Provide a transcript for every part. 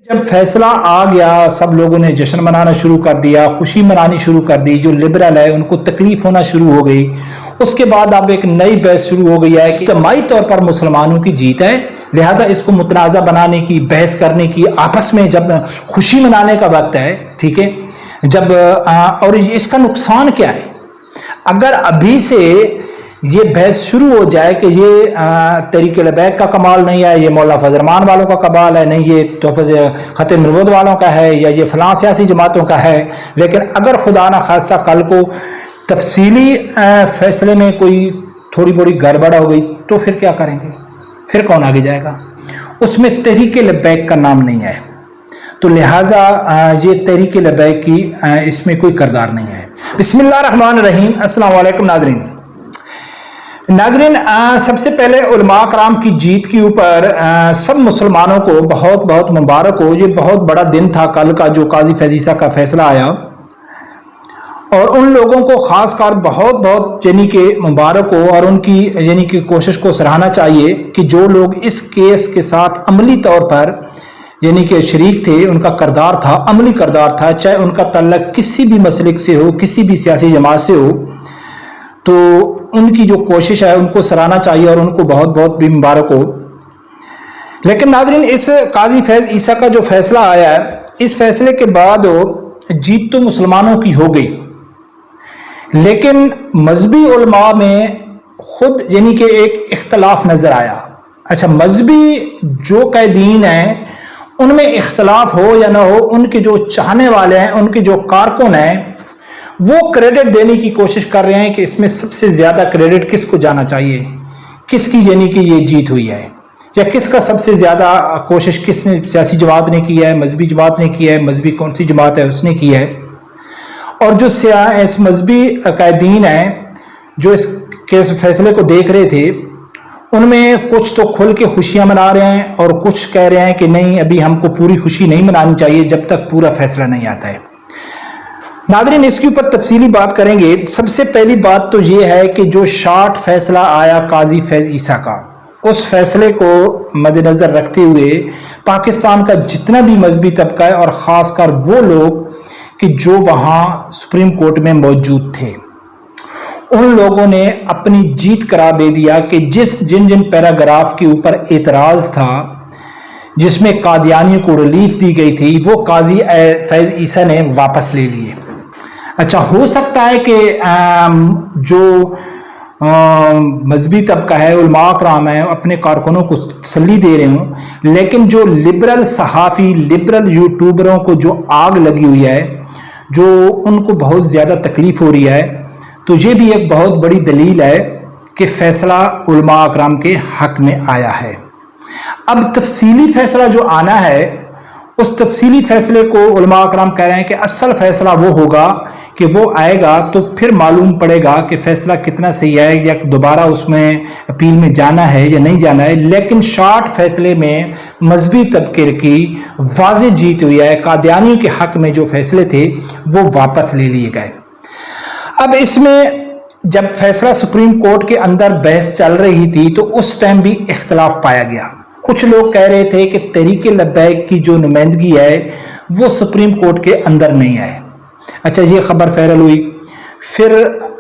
جب فیصلہ آ گیا سب لوگوں نے جشن منانا شروع کر دیا، خوشی منانی شروع کر دی۔ جو لبرل ہے ان کو تکلیف ہونا شروع ہو گئی۔ اس کے بعد اب ایک نئی بحث شروع ہو گئی ہے کہ اجتماعی طور پر مسلمانوں کی جیت ہے، لہٰذا اس کو متنازع بنانے کی، بحث کرنے کی، آپس میں جب خوشی منانے کا وقت ہے، ٹھیک ہے، جب اور اس کا نقصان کیا ہے؟ اگر ابھی سے یہ بحث شروع ہو جائے کہ یہ تحریک لبیک کا کمال نہیں ہے، یہ مولانا فضل الرحمان والوں کا کمال ہے، نہیں یہ تحفظ خط مربوط والوں کا ہے، یا یہ فلاں سیاسی جماعتوں کا ہے، لیکن اگر خدا نہ خواستہ کل کو تفصیلی فیصلے میں کوئی تھوڑی بڑی گڑبڑ ہو گئی تو پھر کیا کریں گے؟ پھر کون آگے جائے گا؟ اس میں تحریک لبیک کا نام نہیں ہے، تو لہٰذا یہ تحریک لبیک کی اس میں کوئی کردار نہیں ہے۔ بسم اللہ الرحمن الرحیم۔ السلام علیکم ناظرین، سب سے پہلے علماء کرام کی جیت کے اوپر سب مسلمانوں کو بہت بہت مبارک ہو۔ یہ بہت بڑا دن تھا کل کا جو قاضی فیض عیسیٰ کا فیصلہ آیا، اور ان لوگوں کو خاص کر بہت بہت یعنی کہ مبارک ہو، اور ان کی یعنی کہ کوشش کو سراہنا چاہیے کہ جو لوگ اس کیس کے ساتھ عملی طور پر یعنی کہ شریک تھے، ان کا کردار تھا، عملی کردار تھا، چاہے ان کا تعلق کسی بھی مسلک سے ہو، کسی بھی سیاسی جماعت سے ہو، تو ان کی جو کوشش ہے ان کو سراہنا چاہیے اور ان کو بہت بہت بھی مبارک ہو۔ لیکن ناظرین، اس قاضی فیض عیسیٰ کا جو فیصلہ آیا ہے، اس فیصلے کے بعد جیت تو مسلمانوں کی ہو گئی، لیکن مذہبی علماء میں خود یعنی کہ ایک اختلاف نظر آیا۔ اچھا، مذہبی جو قائدین ہیں ان میں اختلاف ہو یا نہ ہو، ان کے جو چاہنے والے ہیں، ان کے جو کارکن ہیں، وہ کریڈٹ دینے کی کوشش کر رہے ہیں کہ اس میں سب سے زیادہ کریڈٹ کس کو جانا چاہیے، کس کی یعنی کہ یہ جیت ہوئی ہے، یا کس کا سب سے زیادہ کوشش کس نے، سیاسی جماعت نے کی ہے، مذہبی جماعت نے کی ہے، مذہبی کون سی جماعت ہے اس نے کی ہے۔ اور جو اس مذہبی قائدین ہیں جو اس کیس فیصلے کو دیکھ رہے تھے، ان میں کچھ تو کھل کے خوشیاں منا رہے ہیں، اور کچھ کہہ رہے ہیں کہ نہیں، ابھی ہم کو پوری خوشی نہیں منانی چاہیے جب تک پورا فیصلہ نہیں آتا ہے۔ ناظرین، اس کے اوپر تفصیلی بات کریں گے۔ سب سے پہلی بات تو یہ ہے کہ جو شارٹ فیصلہ آیا قاضی فیض عیسیٰ کا، اس فیصلے کو مد نظر رکھتے ہوئے پاکستان کا جتنا بھی مذہبی طبقہ ہے، اور خاص کر وہ لوگ کہ جو وہاں سپریم کورٹ میں موجود تھے، ان لوگوں نے اپنی جیت قرار دے دیا کہ جن پیراگراف کے اوپر اعتراض تھا، جس میں قادیانیوں کو ریلیف دی گئی تھی، وہ قاضی فیض عیسیٰ نے واپس لے لیے۔ اچھا، ہو سکتا ہے کہ جو مذہبی طبقہ ہے، علماء کرام ہیں، اپنے کارکنوں کو تسلی دے رہے ہوں، لیکن جو لبرل صحافی، لبرل یوٹیوبروں کو جو آگ لگی ہوئی ہے، جو ان کو بہت زیادہ تکلیف ہو رہی ہے، تو یہ بھی ایک بہت بڑی دلیل ہے کہ فیصلہ علماء اکرام کے حق میں آیا ہے۔ اب تفصیلی فیصلہ جو آنا ہے، اس تفصیلی فیصلے کو علماء اکرام کہہ رہے ہیں کہ اصل فیصلہ وہ ہوگا کہ وہ آئے گا تو پھر معلوم پڑے گا کہ فیصلہ کتنا صحیح ہے، یا دوبارہ اس میں اپیل میں جانا ہے یا نہیں جانا ہے۔ لیکن شارٹ فیصلے میں مذہبی طبقے کی واضح جیت ہوئی ہے۔ قادیانیوں کے حق میں جو فیصلے تھے وہ واپس لے لیے گئے۔ اب اس میں جب فیصلہ سپریم کورٹ کے اندر بحث چل رہی تھی تو اس ٹائم بھی اختلاف پایا گیا۔ کچھ لوگ کہہ رہے تھے کہ تحریک لبیک کی جو نمائندگی ہے وہ سپریم کورٹ کے اندر نہیں ہے۔ اچھا، یہ خبر فیرل ہوئی، پھر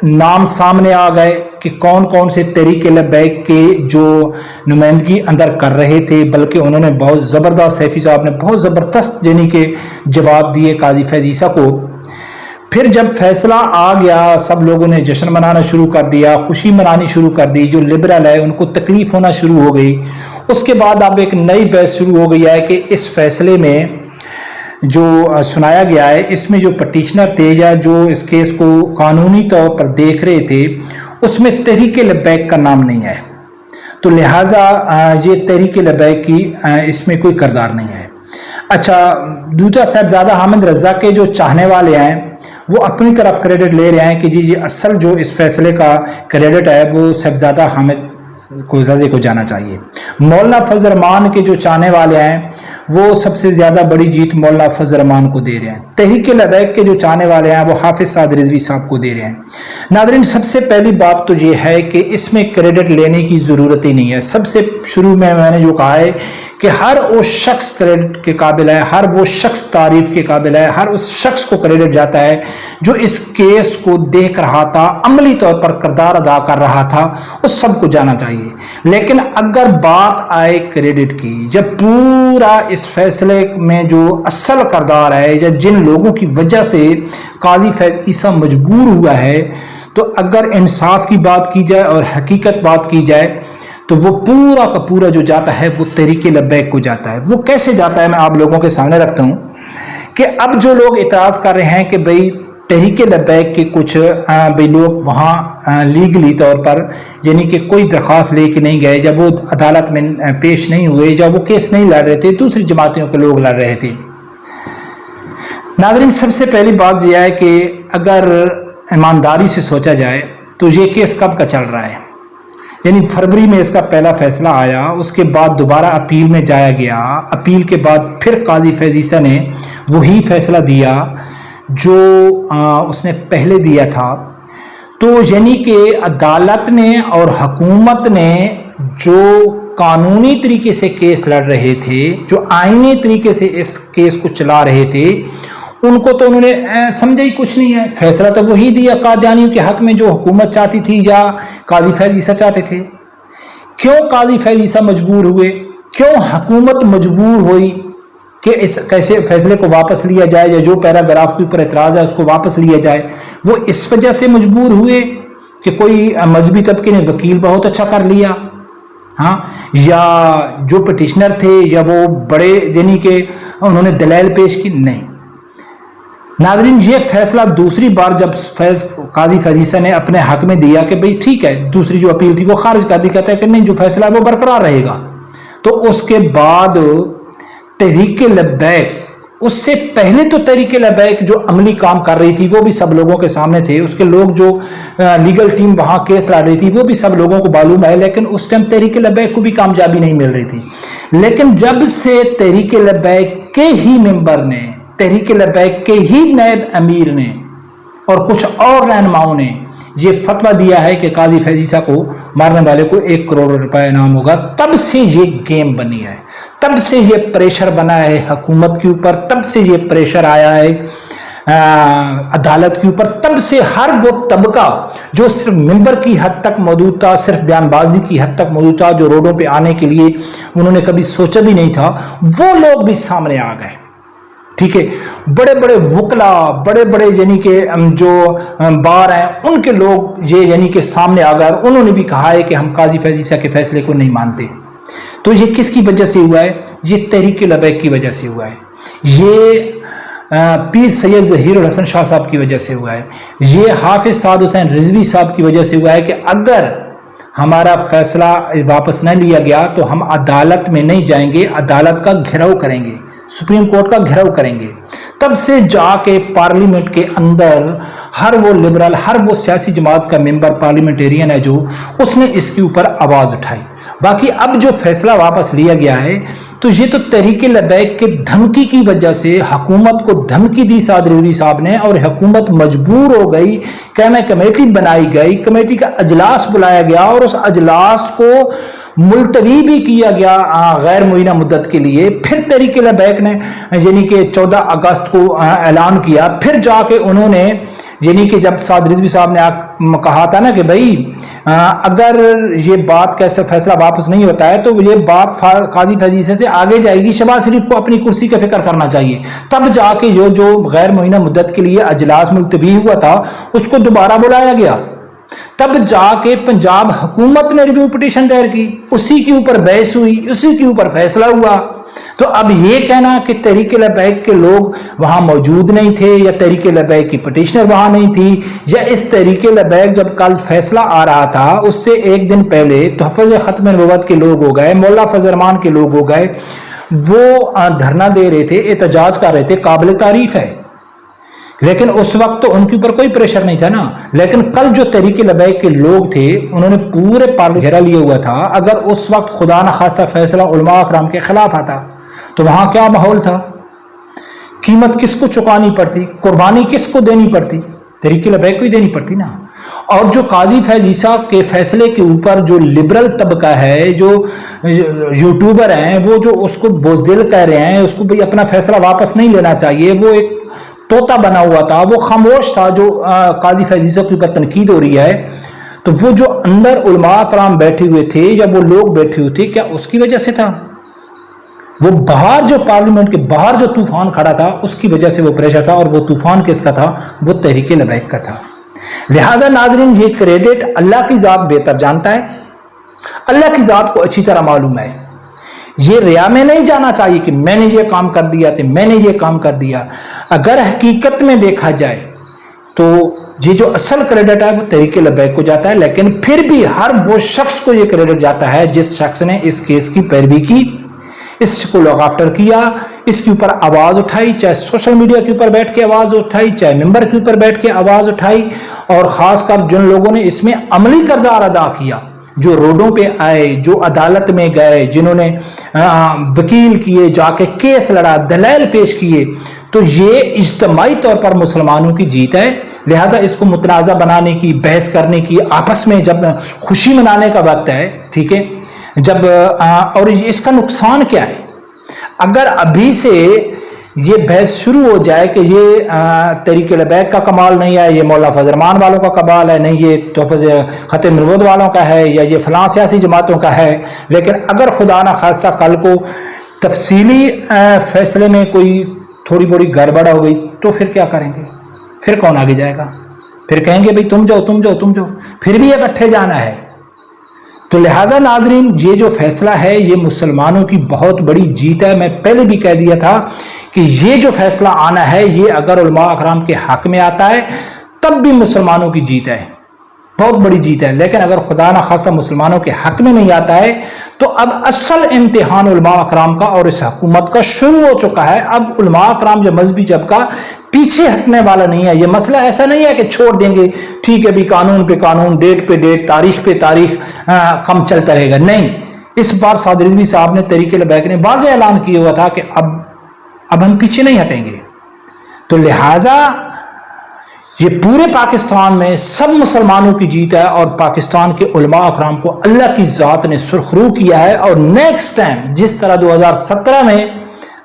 نام سامنے آ گئے کہ کون کون سے تحریک لبیک کے جو نمائندگی اندر کر رہے تھے، بلکہ انہوں نے بہت زبردست، سیفی صاحب نے بہت زبردست یعنی کہ جواب دیے قاضی فیض عیسیٰ کو۔ پھر جب فیصلہ آ گیا سب لوگوں نے جشن منانا شروع کر دیا، خوشی منانی شروع کر دی۔ جو لبرل ہے ان کو تکلیف ہونا شروع ہو گئی۔ اس کے بعد اب ایک نئی بحث شروع ہو گئی ہے کہ اس فیصلے میں جو سنایا گیا ہے، اس میں جو پٹیشنر تھے یا جو اس کیس کو قانونی طور پر دیکھ رہے تھے، اس میں تحریک لبیک کا نام نہیں ہے، تو لہٰذا یہ تحریک لبیک کی اس میں کوئی کردار نہیں ہے۔ اچھا، دوسرا صاحبزادہ حامد رضا کے جو چاہنے والے ہیں وہ اپنی طرف کریڈٹ لے رہے ہیں کہ جی یہ اصل جو اس فیصلے کا کریڈٹ ہے وہ صاحبزادہ حامد رضا کو جانا چاہیے۔ مولانا فضل الرحمان کے جو چاہنے والے ہیں وہ سب سے زیادہ بڑی جیت مولانا فضل الرحمان کو دے رہے ہیں۔ تحریک لبیک کے جو چاہنے والے ہیں وہ حافظ سعد رضوی صاحب کو دے رہے ہیں۔ ناظرین، سب سے پہلی بات تو یہ ہے کہ اس میں کریڈٹ لینے کی ضرورت ہی نہیں ہے۔ سب سے شروع میں نے جو کہا ہے کہ ہر اس شخص کریڈٹ کے قابل ہے، ہر وہ شخص تعریف کے قابل ہے، ہر اس شخص کو کریڈٹ جاتا ہے جو اس کیس کو دیکھ رہا تھا، عملی طور پر کردار ادا کر رہا تھا، اس سب کو جانا چاہیے۔ لیکن اگر بات آئے کریڈٹ کی، جب پورا اس فیصلے میں جو اصل کردار ہے یا جن لوگوں کی وجہ سے قاضی فیض عیسیٰ مجبور ہوا ہے، تو اگر انصاف کی بات کی جائے اور حقیقت بات کی جائے تو وہ پورا کا پورا جو جاتا ہے وہ تحریک لبیک کو جاتا ہے۔ وہ کیسے جاتا ہے میں آپ لوگوں کے سامنے رکھتا ہوں کہ اب جو لوگ اعتراض کر رہے ہیں کہ بھئی تحریک لبیک کے کچھ بھئی لوگ وہاں لیگلی طور پر یعنی کہ کوئی درخواست لے کے نہیں گئے، جب وہ عدالت میں پیش نہیں ہوئے، جب وہ کیس نہیں لڑ رہے تھے، دوسری جماعتوں کے لوگ لڑ رہے تھے۔ ناظرین، سب سے پہلی بات یہ ہے کہ اگر ایمانداری سے سوچا جائے تو یہ کیس کب کا چل رہا ہے؟ یعنی فروری میں اس کا پہلا فیصلہ آیا، اس کے بعد دوبارہ اپیل میں جایا گیا، اپیل کے بعد پھر قاضی فیض عیسیٰ نے وہی فیصلہ دیا جو اس نے پہلے دیا تھا۔ تو یعنی کہ عدالت نے اور حکومت نے جو قانونی طریقے سے کیس لڑ رہے تھے، جو آئینی طریقے سے اس کیس کو چلا رہے تھے، ان کو تو انہوں نے سمجھا ہی کچھ نہیں ہے۔ فیصلہ تو وہی دیا قادیانیوں کے حق میں جو حکومت چاہتی تھی یا قاضی فیض عیسیٰ چاہتے تھے۔ کیوں قاضی فیض عیسیٰ مجبور ہوئے؟ کیوں حکومت مجبور ہوئی کہ اس کیسے فیصلے کو واپس لیا جائے یا جو پیراگراف کے اوپر اعتراض ہے اس کو واپس لیا جائے؟ وہ اس وجہ سے مجبور ہوئے کہ کوئی مذہبی طبقے نے وکیل بہت اچھا کر لیا، ہاں، یا جو پٹیشنر تھے یا وہ بڑے یعنی کہ انہوں نے دلائل پیش کی؟ نہیں ناظرین، یہ فیصلہ دوسری بار جب قاضی فیض عیسیٰ نے اپنے حق میں دیا کہ بھئی ٹھیک ہے، دوسری جو اپیل تھی وہ خارج کر دی، کہتا ہے کہ نہیں، جو فیصلہ ہے وہ برقرار رہے گا، تو اس کے بعد تحریک لبیک، اس سے پہلے تو تحریک لبیک جو عملی کام کر رہی تھی وہ بھی سب لوگوں کے سامنے تھے، اس کے لوگ جو لیگل ٹیم وہاں کیس لڑ رہی تھی وہ بھی سب لوگوں کو معلوم ہے، لیکن اس ٹائم تحریک لبیک کو بھی کامیابی نہیں مل رہی تھی۔ لیکن جب سے تحریک لبیک کے ہی ممبر نے، تحریک لبیک کے ہی نائب امیر نے اور کچھ اور رہنماؤں نے یہ فتویٰ دیا ہے کہ قاضی فیض عیسیٰ کو مارنے والے کو 1 کروڑ روپے انعام ہوگا، تب سے یہ گیم بنی ہے، تب سے یہ پریشر بنا ہے حکومت کے اوپر، تب سے یہ پریشر آیا ہے عدالت کے اوپر، تب سے ہر وہ طبقہ جو صرف ممبر کی حد تک موجود تھا، صرف بیان بازی کی حد تک موجود تھا، جو روڈوں پہ آنے کے لیے انہوں نے کبھی سوچا بھی نہیں تھا، وہ لوگ بھی سامنے آ گئے۔ ٹھیک ہے، بڑے بڑے وکلا، بڑے بڑے یعنی کہ جو بار ہیں ان کے لوگ یہ یعنی کہ سامنے آ گئے، اور انہوں نے بھی کہا ہے کہ ہم قاضی فیض عیسیٰ کے فیصلے کو نہیں مانتے۔ تو یہ کس کی وجہ سے ہوا ہے؟ یہ تحریک لبیک کی وجہ سے ہوا ہے، یہ پیر سید ظہیر الحسن شاہ صاحب کی وجہ سے ہوا ہے، یہ حافظ سعد حسین رضوی صاحب کی وجہ سے ہوا ہے کہ اگر ہمارا فیصلہ واپس نہ لیا گیا تو ہم عدالت میں نہیں جائیں گے، عدالت کا گھیراؤ کریں گے، سپریم کورٹ کا گھیراؤ کریں گے۔ تب سے جا کے پارلیمنٹ کے اندر ہر وہ لبرل، ہر وہ سیاسی جماعت کا ممبر پارلیمنٹیرین ہے جو اس نے اس کے اوپر آواز اٹھائی۔ باقی اب جو فیصلہ واپس لیا گیا ہے تو یہ تو تحریک لبیک کے دھمکی کی وجہ سے حکومت کو دھمکی دی سعد رضوی صاحب نے، اور حکومت مجبور ہو گئی کہ میں کمیٹی بنائی گئی، کمیٹی کا اجلاس بلایا گیا اور اس اجلاس کو ملتوی بھی کیا گیا غیر معینہ مدت کے لیے۔ پھر تحریک لبیک نے یعنی کہ 14 اگست کو اعلان کیا، پھر جا کے انہوں نے یعنی کہ جب سعد رضوی صاحب نے کہا تھا نا کہ بھائی اگر یہ بات کیسے فیصلہ واپس نہیں ہوتا ہے تو یہ بات قاضی فیض عیسیٰ سے آگے جائے گی، شہباز شریف کو اپنی کرسی کا فکر کرنا چاہیے، تب جا کے جو غیر معینہ مدت کے لیے اجلاس ملتوی ہوا تھا اس کو دوبارہ بلایا گیا، تب جا کے پنجاب حکومت نے ریویو پٹیشن دائر کی، اسی کے اوپر بحث ہوئی، اسی کے اوپر فیصلہ ہوا۔ تو اب یہ کہنا کہ تحریک لبیک کے لوگ وہاں موجود نہیں تھے یا تحریک لبیک کی پٹیشنر وہاں نہیں تھی، یا اس تحریک لبیک جب کل فیصلہ آ رہا تھا اس سے ایک دن پہلے تحفظ ختم نبوت کے لوگ ہو گئے، مولا فضل الرحمان کے لوگ ہو گئے، وہ دھرنا دے رہے تھے، احتجاج کر رہے تھے، قابل تعریف ہے، لیکن اس وقت تو ان کے اوپر کوئی پریشر نہیں تھا نا۔ لیکن کل جو تحریک لبیک کے لوگ تھے انہوں نے پورے پارلیمنٹ گھیرا لیا ہوا تھا، اگر اس وقت خدا نخواستہ فیصلہ علماء اکرام کے خلاف آتا تو وہاں کیا ماحول تھا؟ قیمت کس کو چکانی پڑتی، قربانی کس کو دینی پڑتی؟ تحریک لبیک کو ہی دینی پڑتی نا۔ اور جو قاضی فیض عیسیٰ کے فیصلے کے اوپر جو لبرل طبقہ ہے، جو یوٹیوبر ہیں، وہ جو اس کو بزدل کہہ رہے ہیں، اس کو بھی اپنا فیصلہ واپس نہیں لینا چاہیے، وہ ایک طوطا بنا ہوا تھا، وہ خاموش تھا جو قاضی فیض عیسیٰ کے اوپر تنقید ہو رہی ہے، تو وہ جو اندر علماء کرام بیٹھے ہوئے تھے یا وہ لوگ بیٹھے ہوئے تھے، کیا اس کی وجہ سے تھا؟ وہ باہر جو پارلیمنٹ کے باہر جو طوفان کھڑا تھا اس کی وجہ سے وہ پریشر تھا، اور وہ طوفان کس کا تھا؟ وہ تحریک لبیک کا تھا۔ لہٰذا ناظرین، یہ کریڈٹ اللہ کی ذات بہتر جانتا ہے، اللہ کی ذات کو اچھی طرح معلوم ہے۔ یہ ریا میں نہیں جانا چاہیے کہ میں نے یہ کام کر دیا تو میں نے یہ کام کر دیا۔ اگر حقیقت میں دیکھا جائے تو یہ جو اصل کریڈٹ ہے وہ تحریک لبیک کو جاتا ہے، لیکن پھر بھی ہر وہ شخص کو یہ کریڈٹ جاتا ہے جس شخص نے اس کیس کی پیروی کی، اس کو لوک آفٹر کیا، اس کے اوپر آواز اٹھائی، چاہے سوشل میڈیا کے اوپر بیٹھ کے آواز اٹھائی، چاہے ممبر کے اوپر بیٹھ کے آواز اٹھائی، اور خاص کر جن لوگوں نے اس میں عملی کردار ادا کیا، جو روڈوں پہ آئے، جو عدالت میں گئے، جنہوں نے وکیل کیے، جا کے کیس لڑا، دلائل پیش کیے، تو یہ اجتماعی طور پر مسلمانوں کی جیت ہے۔ لہٰذا اس کو متنازع بنانے کی، بحث کرنے کی، آپس میں جب خوشی منانے کا وقت ہے، ٹھیک ہے، جب اور اس کا نقصان کیا ہے؟ اگر ابھی سے یہ بحث شروع ہو جائے کہ یہ تحریک لبیک کا کمال نہیں ہے، یہ مولا فضل الرحمان والوں کا کمال ہے، نہیں یہ تحفظ خط مربوط والوں کا ہے، یا یہ فلاں سیاسی جماعتوں کا ہے، لیکن اگر خدا نہ خواستہ کل کو تفصیلی فیصلے میں کوئی تھوڑی بڑی گڑبڑ ہو گئی تو پھر کیا کریں گے؟ پھر کون آگے جائے گا؟ پھر کہیں گے بھئی تم جاؤ تم جاؤ تم جاؤ، پھر بھی اکٹھے جانا ہے۔ تو لہٰذا ناظرین، یہ جو فیصلہ ہے یہ مسلمانوں کی بہت بڑی جیت ہے۔ میں پہلے بھی کہہ دیا تھا کہ یہ جو فیصلہ آنا ہے یہ اگر علماء اکرام کے حق میں آتا ہے تب بھی مسلمانوں کی جیت ہے، بہت بڑی جیت ہے، لیکن اگر خدا نہ خواستہ مسلمانوں کے حق میں نہیں آتا ہے تو اب اصل امتحان علماء اکرام کا اور اس حکومت کا شروع ہو چکا ہے۔ اب علماء اکرام جو مذہبی جبکہ پیچھے ہٹنے والا نہیں ہے۔ یہ مسئلہ ایسا نہیں ہے کہ چھوڑ دیں گے، ٹھیک ہے بھی قانون پہ قانون، ڈیٹ پہ ڈیٹ، تاریخ پہ تاریخ کم چلتا رہے گا، نہیں۔ اس بار سعد رضوی صاحب نے، تحریک لبیک نے واضح اعلان کیا ہوا تھا کہ اب ہم پیچھے نہیں ہٹیں گے۔ تو لہٰذا یہ پورے پاکستان میں سب مسلمانوں کی جیت ہے، اور پاکستان کے علماء اکرام کو اللہ کی ذات نے سرخرو کیا ہے، اور نیکسٹ ٹائم جس طرح 2017 میں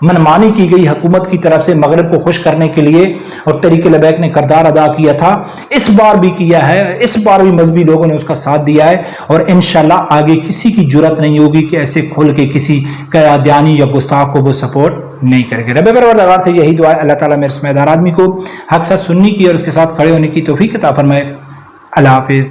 منمانی کی گئی حکومت کی طرف سے مغرب کو خوش کرنے کے لیے اور تحریک لبیک نے کردار ادا کیا تھا، اس بار بھی کیا ہے، اس بار بھی مذہبی لوگوں نے اس کا ساتھ دیا ہے، اور انشاءاللہ آگے کسی کی جرت نہیں ہوگی کہ ایسے کھل کے کسی قیادیانی یا گستاخ کو وہ سپورٹ نہیں کرے گا۔ رب پروردگار سے یہی دعا ہے، اللہ تعالیٰ میرے سمجھدار آدمی کو حق سچ سننے کی اور اس کے ساتھ کھڑے ہونے کی توفیق عطا فرمائے۔ اللہ حافظ۔